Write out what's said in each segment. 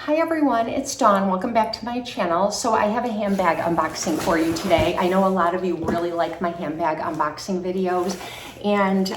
Hi everyone, it's Dawn. Welcome back to my channel. So I have a handbag unboxing for you today. I know a lot of you really like my handbag unboxing videos, and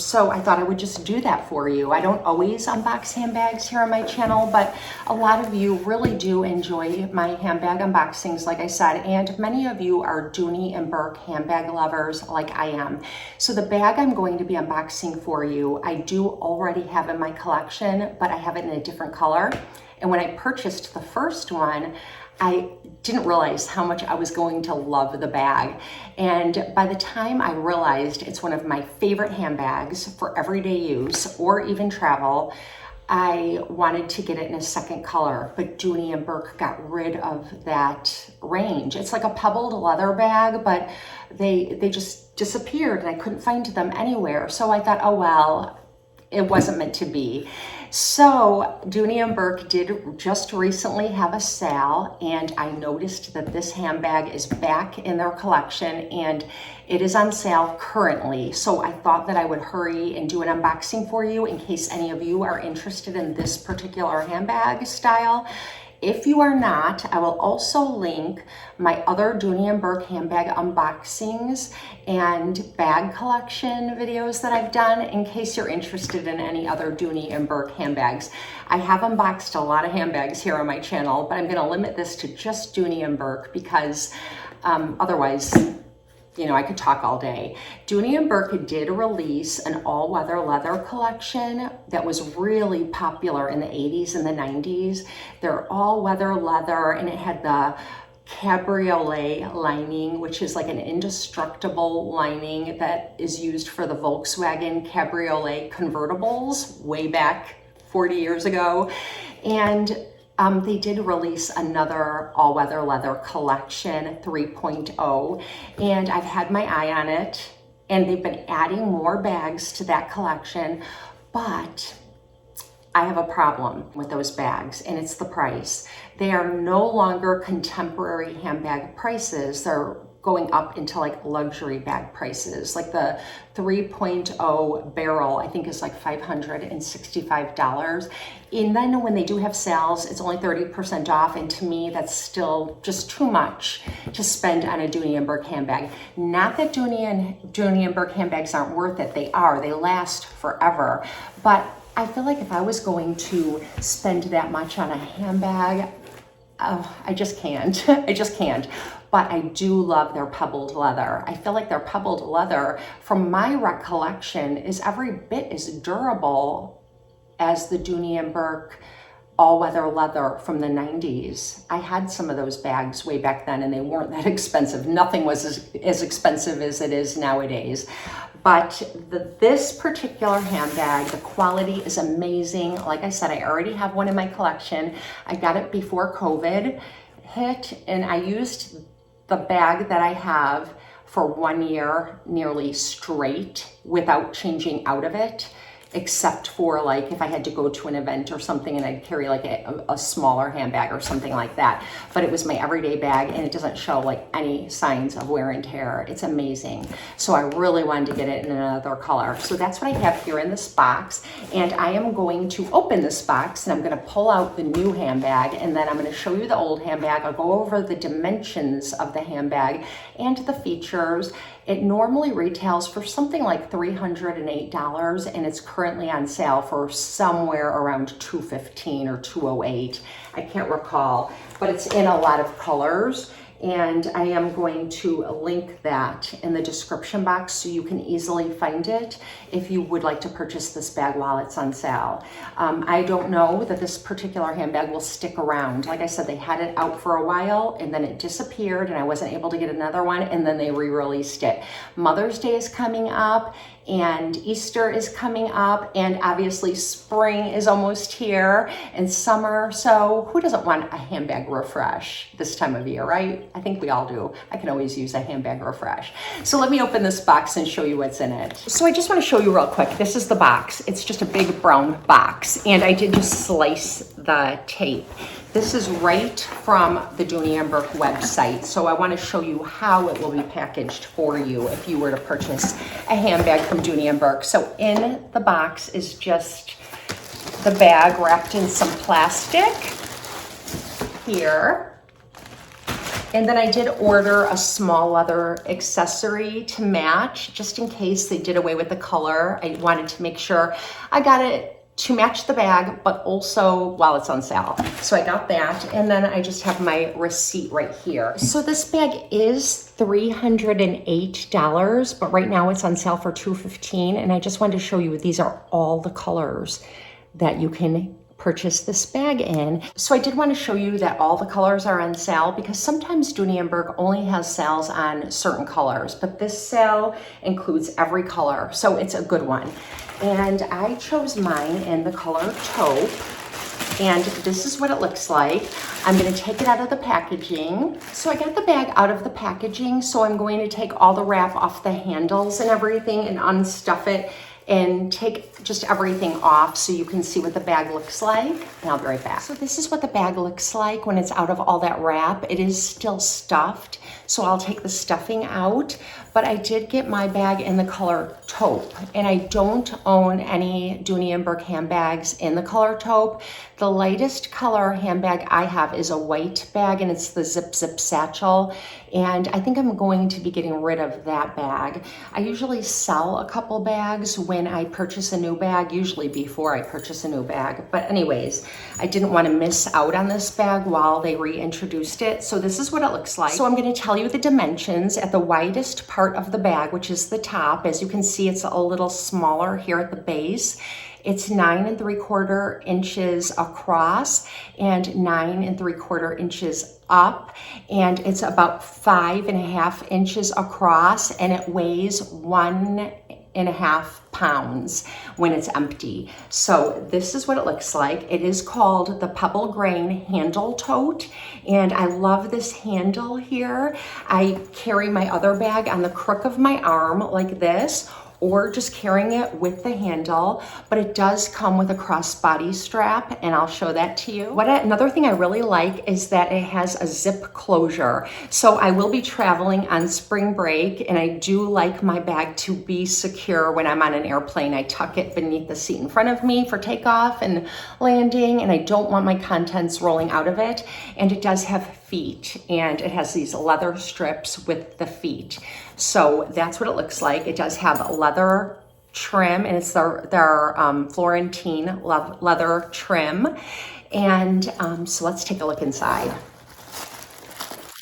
so I thought I would just do that for you. I don't always unbox handbags here on my channel, but a lot of you really do enjoy my handbag unboxings, like I said, and many of you are Dooney and Bourke handbag lovers like I am. So the bag I'm going to be unboxing for you, I do already have in my collection, but I have it in a different color. And when I purchased the first one, I didn't realize how much I was going to love the bag. And by the time I realized it's one of my favorite handbags for everyday use or even travel, I wanted to get it in a second color, but Dooney and Bourke got rid of that range. It's like a pebbled leather bag, but they just disappeared and I couldn't find them anywhere. So I thought, oh well, it wasn't meant to be. So Dooney and Bourke did just recently have a sale, and I noticed that this handbag is back in their collection and it is on sale currently. So I thought that I would hurry and do an unboxing for you in case any of you are interested in this particular handbag style. If you are not, I will also link my other Dooney and Bourke handbag unboxings and bag collection videos that I've done in case you're interested in any other Dooney and Bourke handbags. I have unboxed a lot of handbags here on my channel, but I'm going to limit this to just Dooney and Bourke because otherwise, you know, I could talk all day. Dooney and Bourke did release an all-weather leather collection that was really popular in the 80s and the 90s. They're all-weather leather, and it had the cabriolet lining, which is like an indestructible lining that is used for the Volkswagen cabriolet convertibles way back 40 years ago. And they did release another all-weather leather collection 3.0, and I've had my eye on it, and they've been adding more bags to that collection, but I have a problem with those bags, and it's the price. They are no longer contemporary handbag prices. They're going up into like luxury bag prices. Like the 3.0 barrel, I think is like $565. And then when they do have sales, it's only 30% off. And to me, that's still just too much to spend on a Dooney and Bourke handbag. Not that Dooney and Bourke handbags aren't worth it. They are, they last forever. But I feel like if I was going to spend that much on a handbag, I just can't. I just can't. But I do love their pebbled leather. I feel like their pebbled leather, from my recollection, is every bit as durable as the Dooney and Bourke all-weather leather from the 90s. I had some of those bags way back then, and they weren't that expensive. Nothing was as expensive as it is nowadays. But this particular handbag, the quality is amazing. Like I said, I already have one in my collection. I got it before COVID hit, and I used the bag that I have for 1 year nearly straight without changing out of it, except for like if I had to go to an event or something and I'd carry like a smaller handbag or something like that. But it was my everyday bag, and it doesn't show like any signs of wear and tear. It's amazing. So I really wanted to get it in another color. So that's what I have here in this box, and I am going to open this box and I'm going to pull out the new handbag, and then I'm going to show you the old handbag. I'll go over the dimensions of the handbag and the features. It normally retails for something like $308, and it's currently on sale for somewhere around $215 or $208. I can't recall, but it's in a lot of colors. And I am going to link that in the description box so you can easily find it if you would like to purchase this bag while it's on sale. I don't know that this particular handbag will stick around. Like I said, they had it out for a while and then it disappeared and I wasn't able to get another one, and then they re-released it. Mother's Day is coming up and Easter is coming up, and obviously spring is almost here and summer. So who doesn't want a handbag refresh this time of year, right? I think we all do. I can always use a handbag refresh. So let me open this box and show you what's in it. So I just want to show you real quick. This is the box. It's just a big brown box, and I did just slice the tape. This is right from the Dooney and Bourke website, so I want to show you how it will be packaged for you if you were to purchase a handbag from Dooney and Bourke. So in the box is just the bag wrapped in some plastic, here. And then I did order a small leather accessory to match, just in case they did away with the color. I wanted to make sure I got it to match the bag, but also while it's on sale. So I got that, and then I just have my receipt right here. So this bag is $308, but right now it's on sale for $215, and I just wanted to show you these are all the colors that you can purchase this bag in. So I did want to show you that all the colors are on sale, because sometimes Dooney Bourke only has sales on certain colors, but this sale includes every color, so it's a good one. And I chose mine in the color Taupe, and this is what it looks like. I'm going to take it out of the packaging. So I got the bag out of the packaging, so I'm going to take all the wrap off the handles and everything and unstuff it and take just everything off so you can see what the bag looks like, and I'll be right back. So this is what the bag looks like when it's out of all that wrap. It is still stuffed, so I'll take the stuffing out, but I did get my bag in the color Taupe, and I don't own any Dooney Bourke handbags in the color Taupe. The lightest color handbag I have is a white bag, and it's the Zip Zip Satchel, and I think I'm going to be getting rid of that bag. I usually sell a couple bags when I purchase a new bag, usually before I purchase a new bag. But anyways, I didn't want to miss out on this bag while they reintroduced it. So this is what it looks like. So I'm going to tell you the dimensions. At the widest part of the bag, which is the top, as you can see, it's a little smaller here at the base. It's 9 3/4 inches across and 9 3/4 inches up, and it's about 5.5 inches across, and it weighs 1.5 pounds when it's empty. So this is what it looks like. It is called the Pebble Grain Handle Tote, and I love this handle here. I carry my other bag on the crook of my arm like this, or just carrying it with the handle, but it does come with a crossbody strap, and I'll show that to you. Another thing I really like is that it has a zip closure. So I will be traveling on spring break, and I do like my bag to be secure when I'm on an airplane. I tuck it beneath the seat in front of me for takeoff and landing, and I don't want my contents rolling out of it. And it does have feet, and it has these leather strips with the feet. So that's what it looks like. It does have a leather trim, and it's their Florentine leather trim. And so let's take a look inside.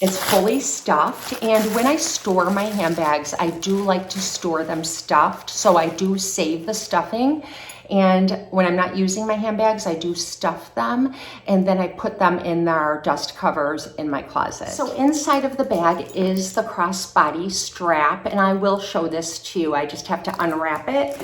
It's fully stuffed, and when I store my handbags, I do like to store them stuffed, so I do save the stuffing. And when I'm not using my handbags, I do stuff them, and then I put them in their dust covers in my closet. So inside of the bag is the crossbody strap, and I will show this to you. I just have to unwrap it.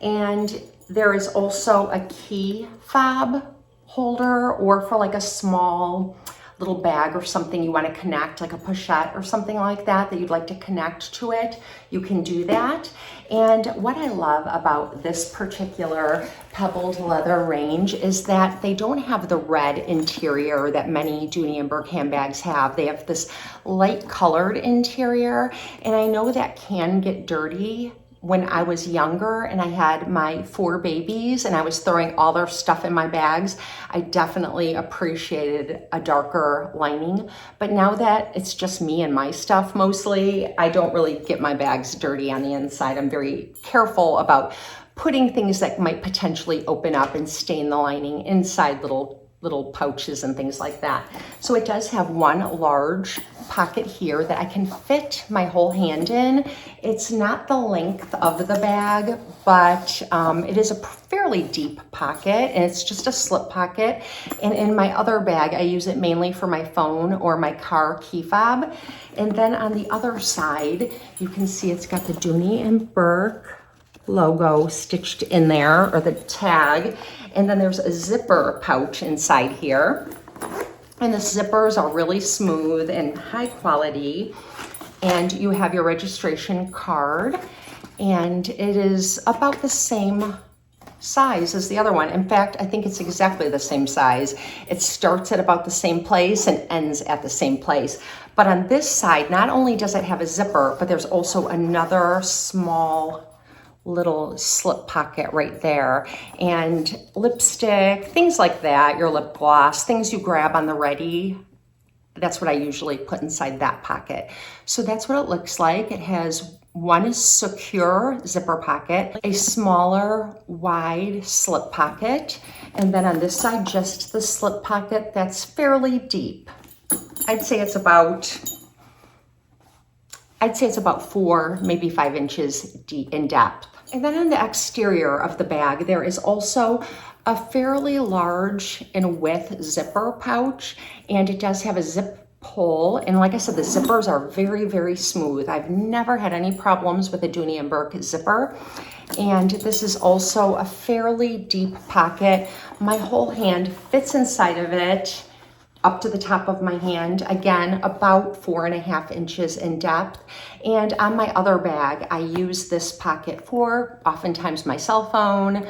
And there is also a key fob holder, or for like a small little bag or something you want to connect, like a pochette or something like that you'd like to connect to it, you can do that. And what I love about this particular pebbled leather range is that they don't have the red interior that many Dooney Bourke handbags have. They have this light colored interior, and I know that can get dirty. When I was younger and I had my 4 babies and I was throwing all their stuff in my bags, I definitely appreciated a darker lining. But now that it's just me and my stuff mostly, I don't really get my bags dirty on the inside. I'm very careful about putting things that might potentially open up and stain the lining inside little pouches and things like that. So it does have one large pocket here that I can fit my whole hand in. It's not the length of the bag, but it is a fairly deep pocket, and it's just a slip pocket. And in my other bag, I use it mainly for my phone or my car key fob. And then on the other side, you can see it's got the Dooney Bourke logo stitched in there, or the tag. And then there's a zipper pouch inside here. And the zippers are really smooth and high quality. And you have your registration card. And it is about the same size as the other one. In fact, I think it's exactly the same size. It starts at about the same place and ends at the same place. But on this side, not only does it have a zipper, but there's also another small little slip pocket right there, and lipstick, things like that, your lip gloss, things you grab on the ready That's what I usually put inside that pocket. So that's what it looks like. It has one secure zipper pocket, a smaller wide slip pocket, and then on this side, just the slip pocket that's fairly deep. I'd say it's about 4, maybe 5 inches deep in depth. And then on the exterior of the bag, there is also a fairly large in width zipper pouch, and it does have a zip pull. And like I said, the zippers are very, very smooth. I've never had any problems with a Dooney Bourke zipper. And this is also a fairly deep pocket. My whole hand fits inside of it, up to the top of my hand, again, about 4.5 inches in depth. And on my other bag, I use this pocket for oftentimes my cell phone,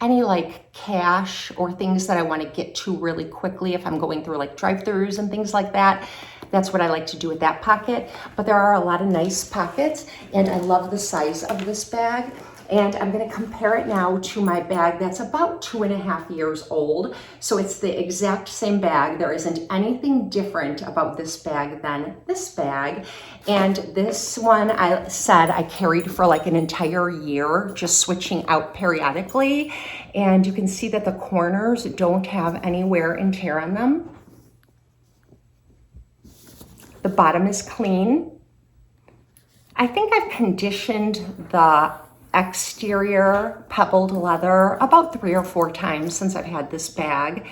any like cash or things that I want to get to really quickly if I'm going through like drive-throughs and things like that. That's what I like to do with that pocket. But there are a lot of nice pockets, and I love the size of this bag. And I'm gonna compare it now to my bag that's about 2.5 years old. So it's the exact same bag. There isn't anything different about this bag than this bag. And this one, I said I carried for like an entire year, just switching out periodically. And you can see that the corners don't have any wear and tear on them. The bottom is clean. I think I've conditioned the exterior pebbled leather about 3 or 4 times since I've had this bag.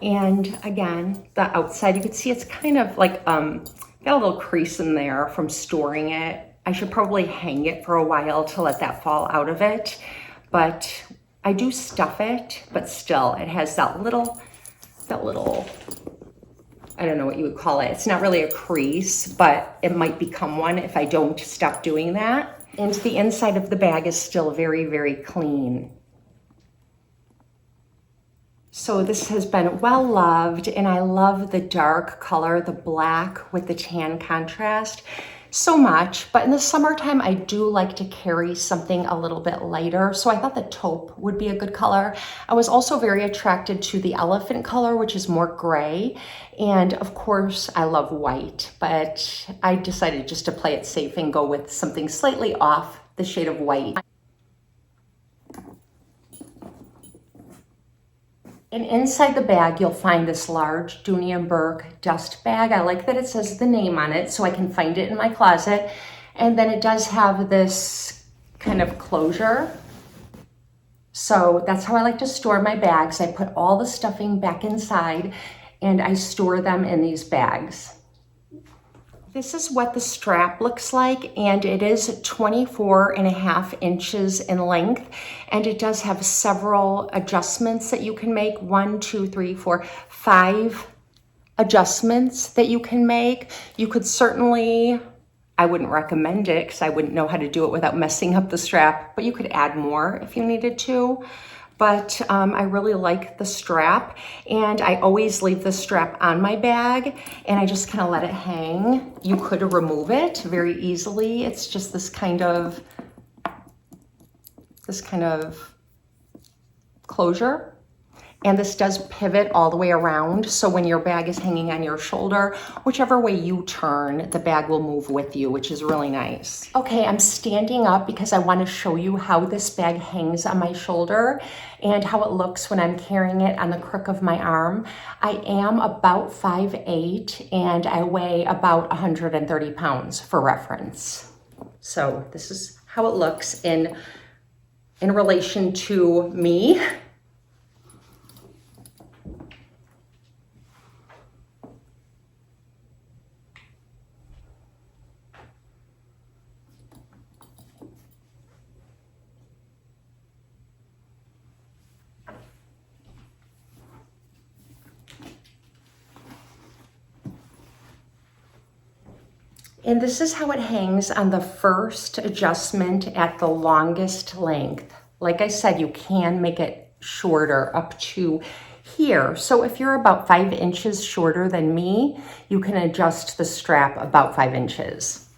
And again, the outside, you can see it's kind of like got a little crease in there from storing it. I should probably hang it for a while to let that fall out of it, but I do stuff it, but still it has that little I don't know what you would call it. It's not really a crease, but it might become one if I don't stop doing that. And the inside of the bag is still very, very clean. So this has been well loved, and I love the dark color, the black with the tan contrast so much. But in the summertime, I do like to carry something a little bit lighter. So I thought the taupe would be a good color. I was also very attracted to the elephant color, which is more gray. And of course, I love white, but I decided just to play it safe and go with something slightly off the shade of white. And inside the bag, you'll find this large Dooney Bourke dust bag. I like that it says the name on it so I can find it in my closet. And then it does have this kind of closure. So that's how I like to store my bags. I put all the stuffing back inside and I store them in these bags. This is what the strap looks like, and it is 24.5 inches in length, and it does have several adjustments that you can make. 1, 2, 3, 4, 5 adjustments that you can make. You could certainly, I wouldn't recommend it because I wouldn't know how to do it without messing up the strap, but you could add more if you needed to. But I really like the strap, and I always leave the strap on my bag and I just kind of let it hang. You could remove it very easily. It's just this kind of closure. And this does pivot all the way around. So when your bag is hanging on your shoulder, whichever way you turn, the bag will move with you, which is really nice. Okay, I'm standing up because I want to show you how this bag hangs on my shoulder and how it looks when I'm carrying it on the crook of my arm. I am about 5'8" and I weigh about 130 pounds for reference. So this is how it looks in relation to me. And this is how it hangs on the first adjustment at the longest length. Like I said, you can make it shorter up to here. So if you're about 5 inches shorter than me, you can adjust the strap about 5 inches.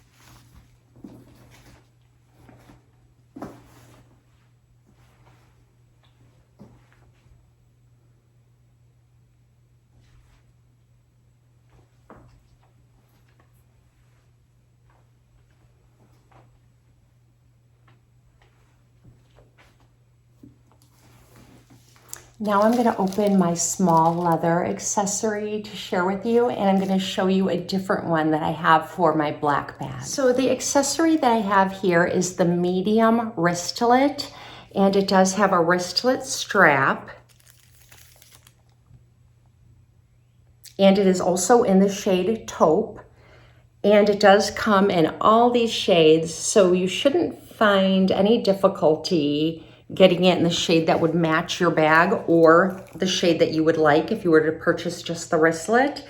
Now I'm going to open my small leather accessory to share with you, and I'm going to show you a different one that I have for my black bag. So the accessory that I have here is the medium wristlet, and it does have a wristlet strap. And it is also in the shade Taupe, and it does come in all these shades, so you shouldn't find any difficulty getting it in the shade that would match your bag or the shade that you would like if you were to purchase just the wristlet.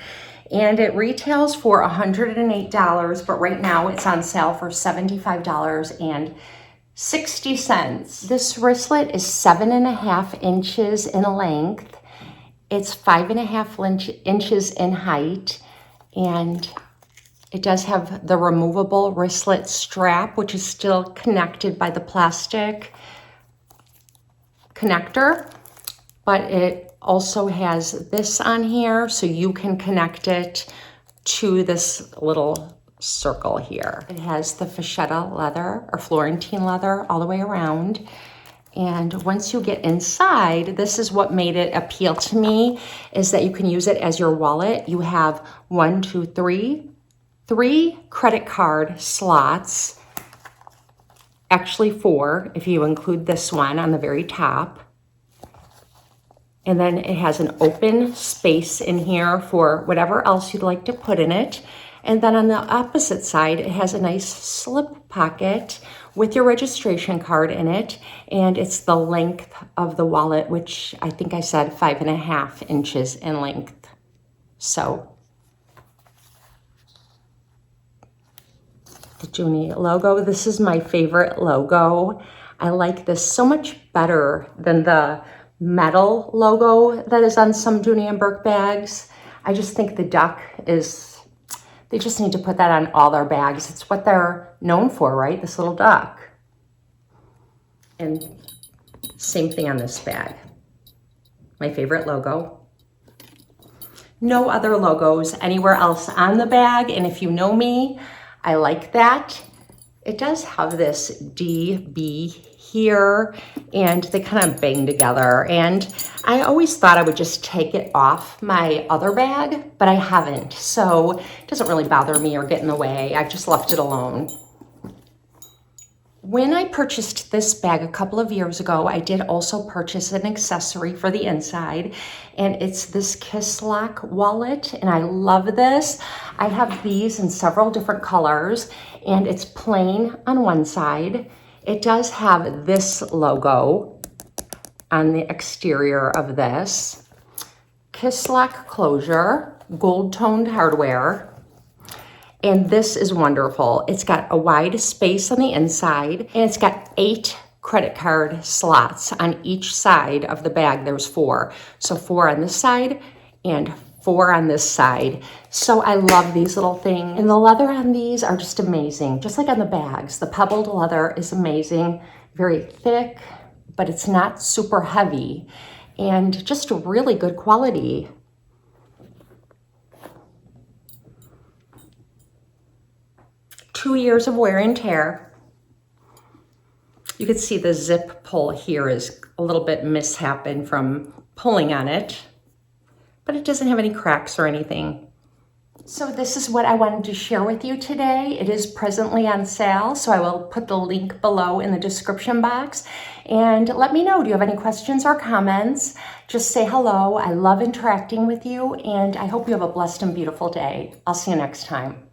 And it retails for $108, but right now it's on sale for $75.60. This wristlet is 7.5 inches in length. It's 5.5 inches in height, and it does have the removable wristlet strap, which is still connected by the plastic connector, but it also has this on here, so you can connect it to this little circle here. It has the fascetta leather or Florentine leather all the way around. And once you get inside, this is what made it appeal to me, is that you can use it as your wallet. You have 3 credit card slots. Actually 4, if you include this one on the very top. And then it has an open space in here for whatever else you'd like to put in it. And then on the opposite side, it has a nice slip pocket with your registration card in it. And it's the length of the wallet, which I think I said 5.5 inches in length. So the Dooney logo. This is my favorite logo. I like this so much better than the metal logo that is on some Dooney & Bourke bags. I just think the duck is, they just need to put that on all their bags. It's what they're known for, right? This little duck. And same thing on this bag. My favorite logo. No other logos anywhere else on the bag, and if you know me, I like that. It does have this DB here, and they kind of bang together. And I always thought I would just take it off my other bag, but I haven't. So it doesn't really bother me or get in the way. I've just left it alone. When I purchased this bag a couple of years ago, I did also purchase an accessory for the inside, and it's this Kiss Lock wallet, and I love this. I have these in several different colors, and it's plain on one side. It does have this logo on the exterior of this. Kiss Lock closure, gold-toned hardware. And this is wonderful. It's got a wide space on the inside, and it's got 8 credit card slots on each side of the bag. There's 4. So 4 on this side and 4 on this side. So I love these little things. And the leather on these are just amazing. Just like on the bags, the pebbled leather is amazing. Very thick, but it's not super heavy. And just really good quality. Two years of wear and tear. You can see the zip pull here is a little bit mishappen from pulling on it, but it doesn't have any cracks or anything. So this is what I wanted to share with you today. It is presently on sale, so I will put the link below in the description box. And let me know, do you have any questions or comments? Just say hello. I love interacting with you, and I hope you have a blessed and beautiful day. I'll see you next time.